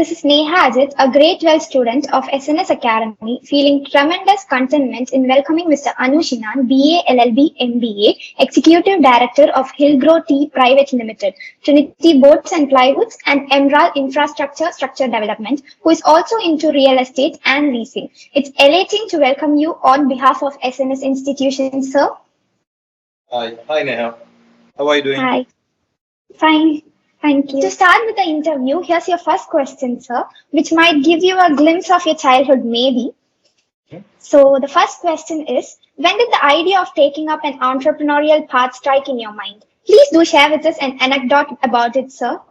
this is Neha Ajith, a grade 12 student of SNS Academy, feeling tremendous contentment in welcoming Mr. Anushinan, BA LLB MBA, Executive Director of Hillgrow Tea Private Limited, Trinity Boards and Plywoods, and Emerald Infrastructure Structure Development, who is also into real estate and leasing. It's elating to welcome you on behalf of SNS institution, sir. Hi Neha. How are you doing? Hi. Fine. Thank you. To start with the interview, here's your first question, sir, which might give you a glimpse of your childhood, maybe. So the first question is, when did the idea of taking up an entrepreneurial path strike in your mind? Please do share with us an anecdote about it, sir.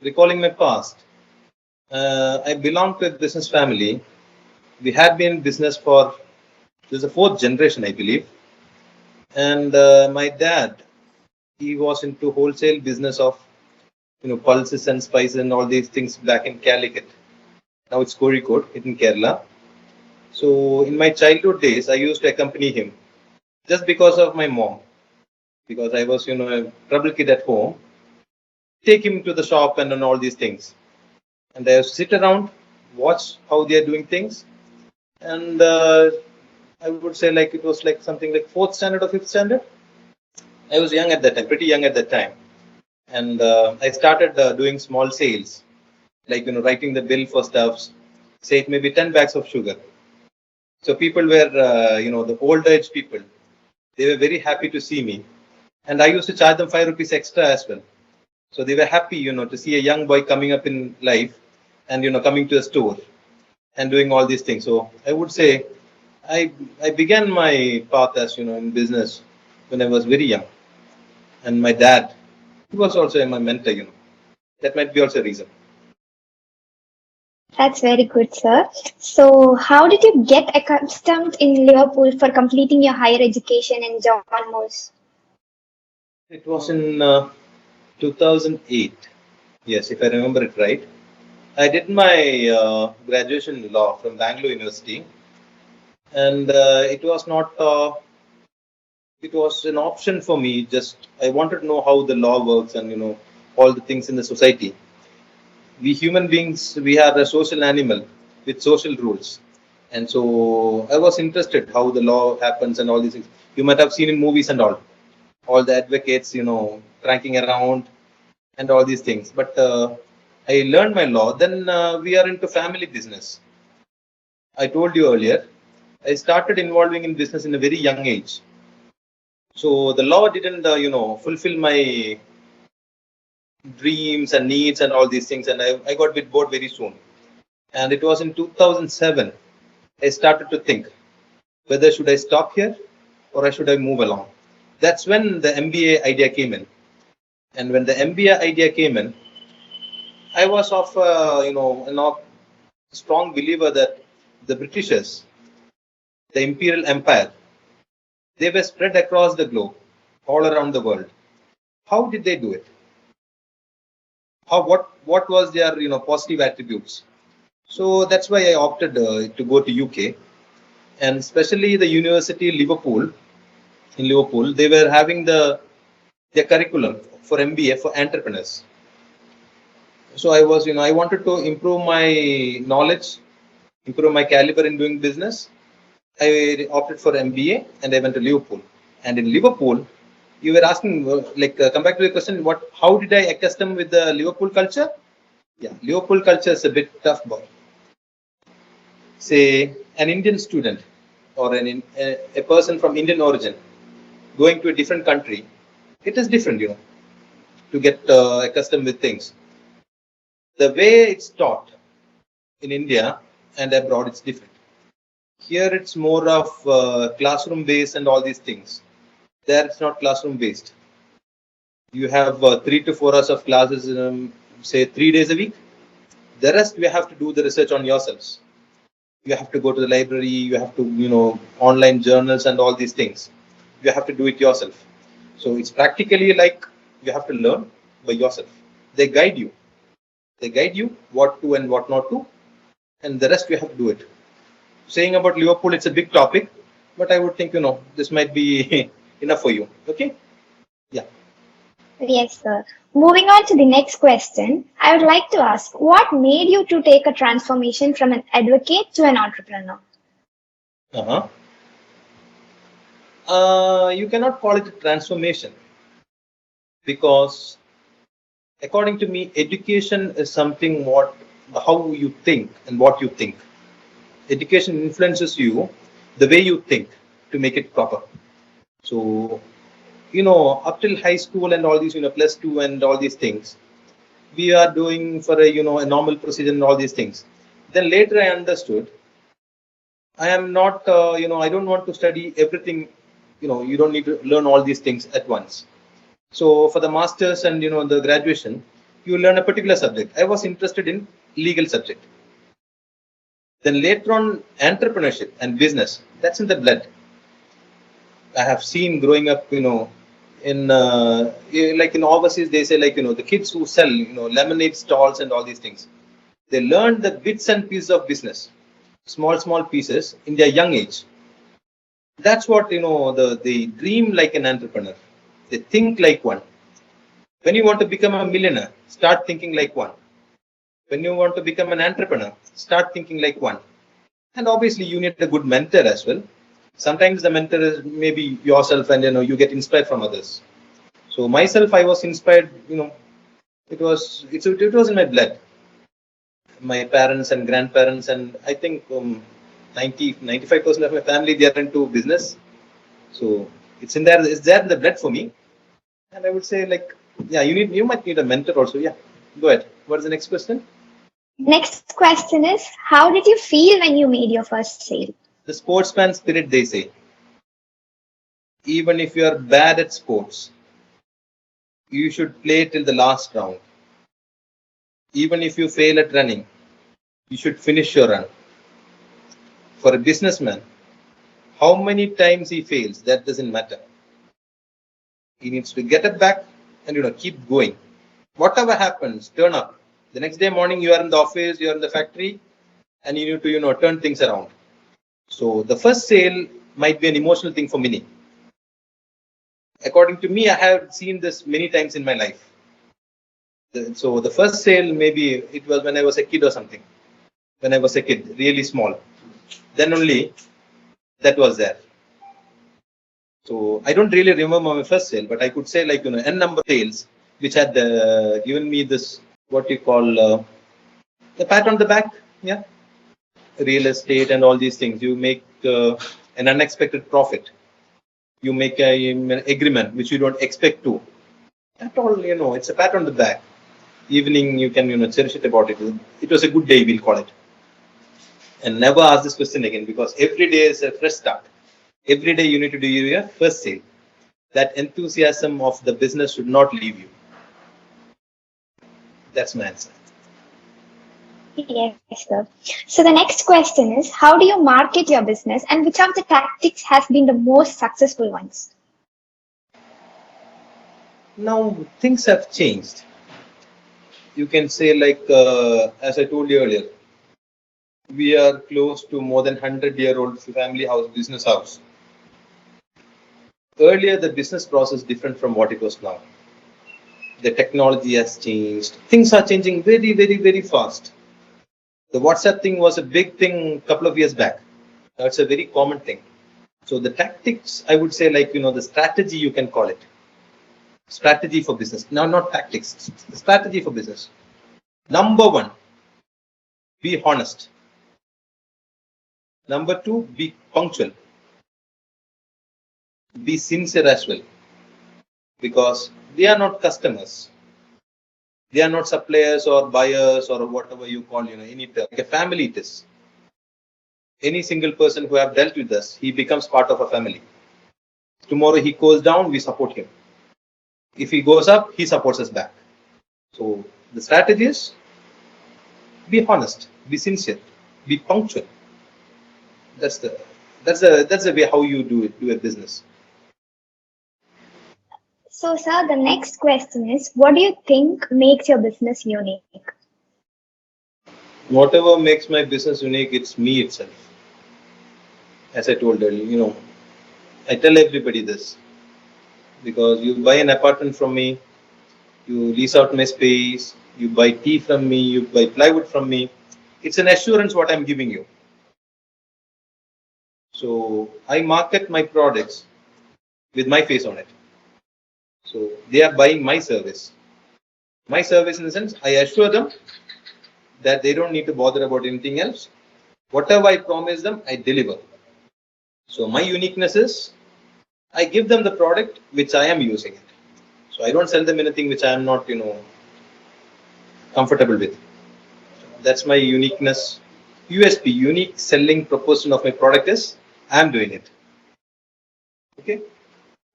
Recalling my past, I belong to a business family. We had been in business for, this is the fourth generation, I believe. And my dad, he was into wholesale business of, pulses and spices and all these things back in Calicut. Now it's Kozhikode in Kerala. So in my childhood days, I used to accompany him just because of my mom, because I was, a trouble kid at home. Take him to the shop and all these things. And I used to sit around, watch how they are doing things. And I would say like it was like something like 4th standard or 5th standard. I was young at that time, pretty young at that time. And I started doing small sales, like, writing the bill for stuffs, say it may be 10 bags of sugar. So people were, the old age people, they were very happy to see me. And I used to charge them 5 rupees extra as well. So they were happy, to see a young boy coming up in life and, coming to a store and doing all these things. So I would say I began my path as, in business when I was very young. And my dad, he was also my mentor, That might be also a reason. That's very good, sir. So how did you get accustomed in Liverpool for completing your higher education in John Moores? It was in 2008. Yes, if I remember it right. I did my graduation in law from Bangalore University. And it was not... it was an option for me. Just I wanted to know how the law works and all the things in the society. We human beings, we are a social animal with social rules, and so I was interested how the law happens and all these things. You might have seen in movies and all the advocates, cranking around and all these things. But I learned my law. Then we are into family business. I told you earlier, I started involving in business in a very young age. So the law didn't, fulfill my dreams and needs and all these things. And I got a bit bored very soon. And it was in 2007, I started to think whether should I stop here or should I move along. That's when the MBA idea came in. And when the MBA idea came in, I was of, a strong believer that the Britishers, the Imperial Empire, they were spread across the globe, all around the world. How did they do it? What was their positive attributes? So that's why I opted to go to UK, and especially the University Liverpool. In Liverpool, they were having their curriculum for MBA for entrepreneurs. So I was I wanted to improve my knowledge, improve my caliber in doing business. I opted for MBA and I went to Liverpool. And in Liverpool, you were asking, come back to the question, how did I accustom with the Liverpool culture? Yeah, Liverpool culture is a bit tough, boy. Say, an Indian student or a person from Indian origin going to a different country, it is different, to get accustomed with things. The way it's taught in India and abroad, it's different. Here it's more of classroom based and all these things. There it's not classroom based. You have 3 to 4 hours of classes, say 3 days a week. The rest you have to do the research on yourselves. You have to go to the library. You have to online journals and all these things. You have to do it yourself. So it's practically like you have to learn by yourself. They guide you. They guide you what to and what not to, and the rest you have to do it. Saying about Liverpool, it's a big topic, but I would think, this might be enough for you. Okay? Yeah. Yes, sir. Moving on to the next question, I would like to ask, what made you to take a transformation from an advocate to an entrepreneur? Uh-huh. You cannot call it a transformation because, according to me, education is something what how you think and what you think. Education influences you the way you think to make it proper. So, up till high school and all these, plus two and all these things, we are doing for a normal procedure and all these things. Then later I understood I am not, I don't want to study everything. You don't need to learn all these things at once. So for the masters and the graduation, you learn a particular subject. I was interested in legal subject. Then later on, entrepreneurship and business. That's in the blood. I have seen growing up, in like in overseas, they say like the kids who sell lemonade stalls and all these things. They learn the bits and pieces of business, small pieces in their young age. That's what they dream like an entrepreneur. They think like one. When you want to become a millionaire, start thinking like one. When you want to become an entrepreneur, start thinking like one. And obviously, you need a good mentor as well. Sometimes the mentor is maybe yourself, and you get inspired from others. So myself, I was inspired. It was in my blood. My parents and grandparents, and I think 95% of my family, they are into business. So it's there in the blood for me. And I would say like, yeah, you might need a mentor also. Yeah, go ahead. What is the next question? Next question is, how did you feel when you made your first sale? The sportsman spirit, they say. Even if you are bad at sports, you should play till the last round. Even if you fail at running, you should finish your run. For a businessman, how many times he fails, that doesn't matter. He needs to get it back and keep going. Whatever happens, turn up. The next day morning, you are in the office, you are in the factory, and you need to turn things around. So the first sale might be an emotional thing for many. According to me, I have seen this many times in my life. So the first sale, maybe it was when I was a kid or something. When I was a kid, really small. Then only that was there. So I don't really remember my first sale, but I could say like, n number of sales which had given me this, what you call, the pat on the back. Yeah. Real estate and all these things. You make an unexpected profit. You make an agreement which you don't expect to. That all, it's a pat on the back. Evening, you can, cherish it about it. It was a good day, we'll call it. And never ask this question again, because every day is a fresh start. Every day you need to do your first sale. That enthusiasm of the business should not leave you. That's my answer. Yes, sir. So the next question is, how do you market your business and which of the tactics has been the most successful ones? Now, things have changed. You can say like, as I told you earlier, we are close to more than 100-year-old family house, business house. Earlier, the business process different from what it was now. The technology has changed. Things are changing very, very, very fast. The WhatsApp thing was a big thing a couple of years back. Now it's a very common thing. So the tactics, I would say like, the strategy, you can call it. Strategy for business. Now, not tactics. Strategy for business. Number one, be honest. Number two, be punctual. Be sincere as well. Because they are not customers. They are not suppliers or buyers or whatever you call, any term. Like a family it is. Any single person who have dealt with us, he becomes part of a family. Tomorrow he goes down, we support him. If he goes up, he supports us back. So the strategy is be honest, be sincere, be punctual. That's the way how you do a business. So, sir, the next question is, what do you think makes your business unique? Whatever makes my business unique, it's me itself. As I told earlier, I tell everybody this, because you buy an apartment from me, You lease out my space, you buy tea from me, you buy plywood from me. It's an assurance what I'm giving you. So I market my products with my face on it. So they are buying my service. My service in the sense, I assure them that they don't need to bother about anything else. Whatever I promise them, I deliver. So my uniqueness is I give them the product which I am using it. So I don't sell them anything which I am not, comfortable with. That's my uniqueness. USP, unique selling proposition of my product is I am doing it. Okay.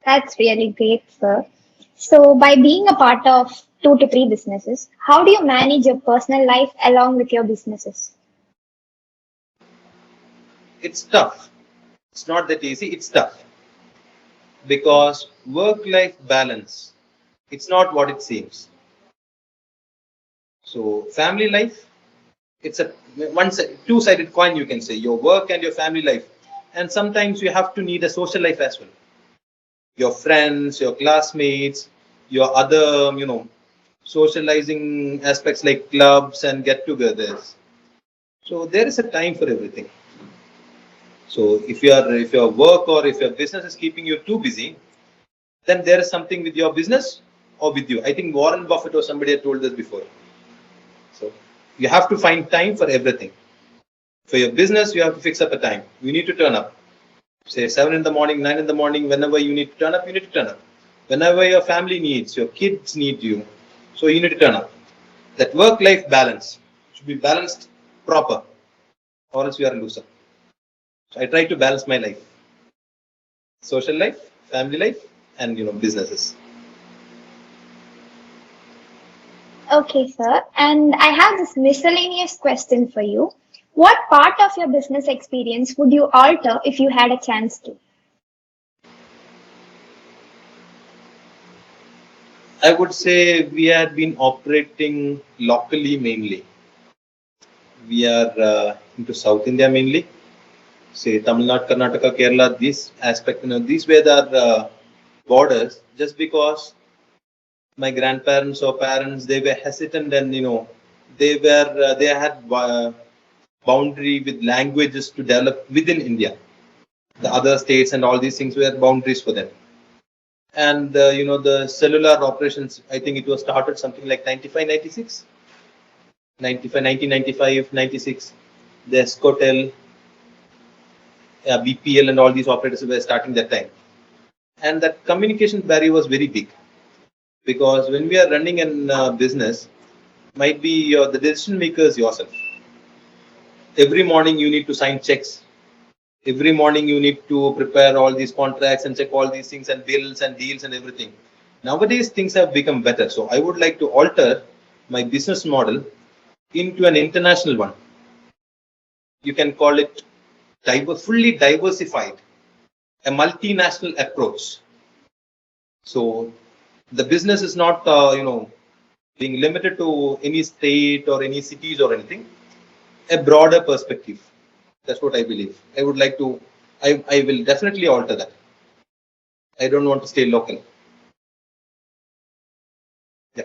That's really great, sir. So, by being a part of 2 to 3 businesses, how do you manage your personal life along with your businesses? It's tough. It's not that easy. It's tough because work-life balance. It's not what it seems. So family life, it's a two-sided coin. You can say your work and your family life, and sometimes you have to need a social life as well. Your friends, your classmates, your other, socializing aspects like clubs and get-togethers. So there is a time for everything. So if your work or if your business is keeping you too busy, then there is something with your business or with you. I think Warren Buffett or somebody had told this before. So you have to find time for everything. For your business, you have to fix up a time. You need to turn up. Say 7 in the morning, 9 in the morning, whenever you need to turn up, you need to turn up. Whenever your family needs, your kids need you, so you need to turn up. That work-life balance should be balanced proper, or else you are a loser. So I try to balance my life, social life, family life, and businesses. Okay, sir. And I have this miscellaneous question for you. What part of your business experience would you alter if you had a chance to? I would say we had been operating locally mainly. We are into South India mainly. Say Tamil Nadu, Karnataka, Kerala. This aspect, these were the borders. Just because my grandparents or parents, they were hesitant, and they had boundary with languages to develop within India. The other states and all these things were boundaries for them. And the cellular operations, I think it was started something like 95, 96. 95, 1995, 96, the Escotel, BPL, and all these operators were starting that time. And that communication barrier was very big because when we are running a business, might be the decision makers yourself. Every morning you need to sign checks. Every morning you need to prepare all these contracts and check all these things and bills and deals and everything. Nowadays things have become better. So I would like to alter my business model into an international one. You can call it fully diversified, a multinational approach. So the business is not, being limited to any state or any cities or anything. A broader perspective. That's what I believe. I would like to. I will definitely alter that. I don't want to stay local. Yeah.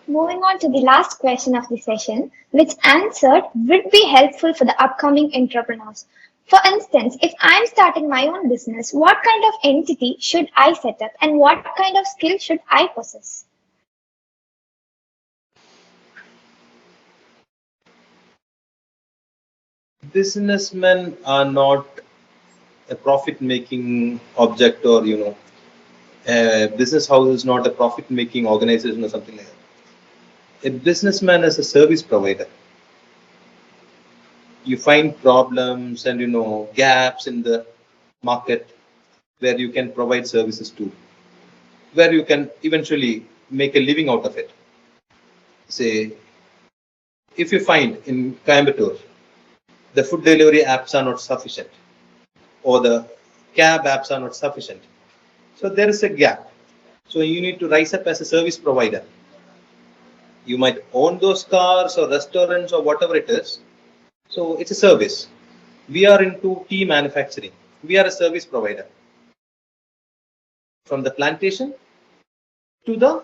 Moving on to the last question of the session, which answered would be helpful for the upcoming entrepreneurs. For instance, if I'm starting my own business, what kind of entity should I set up and what kind of skill should I possess? Businessmen are not a profit-making object, or a business house is not a profit-making organization or something like that. A businessman is a service provider. You find problems and gaps in the market where you can provide services to, where you can eventually make a living out of it. Say, if you find in Coimbatore, the food delivery apps are not sufficient, or the cab apps are not sufficient. So there is a gap. So you need to rise up as a service provider. You might own those cars or restaurants or whatever it is. So it's a service. We are into tea manufacturing. We are a service provider. from the plantation to the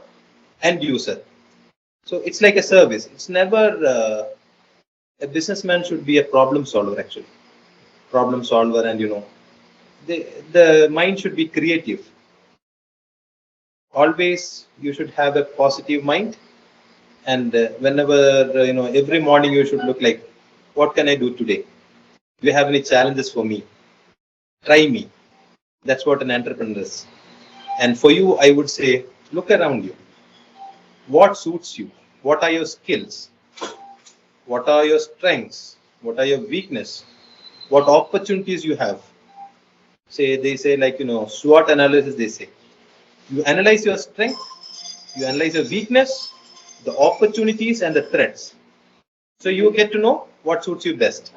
end user. So it's like a service. It's never a businessman should be a problem solver actually. Problem solver, and the mind should be creative. Always you should have a positive mind, and whenever every morning you should look like, what can I do today? Do you have any challenges for me? Try me. That's what an entrepreneur is. And for you, I would say, look around you. What suits you? What are your skills? What are your strengths? What are your weakness? What opportunities you have? They say like, SWOT analysis, they say. You analyze your strength, you analyze your weakness, the opportunities and the threats. So you get to know what suits you best.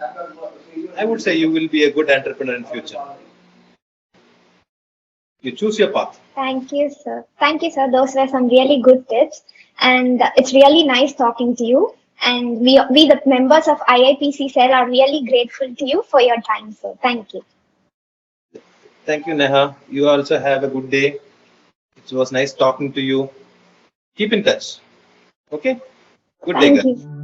I would say you will be a good entrepreneur in future. You choose your path. Thank you, sir. Thank you, sir. Those were some really good tips. And it's really nice talking to you. And we the members of IIPC cell are really grateful to you for your time, sir. Thank you. Thank you, Neha. You also have a good day. It was nice talking to you. Keep in touch. Okay? Good day, Thank guys. you.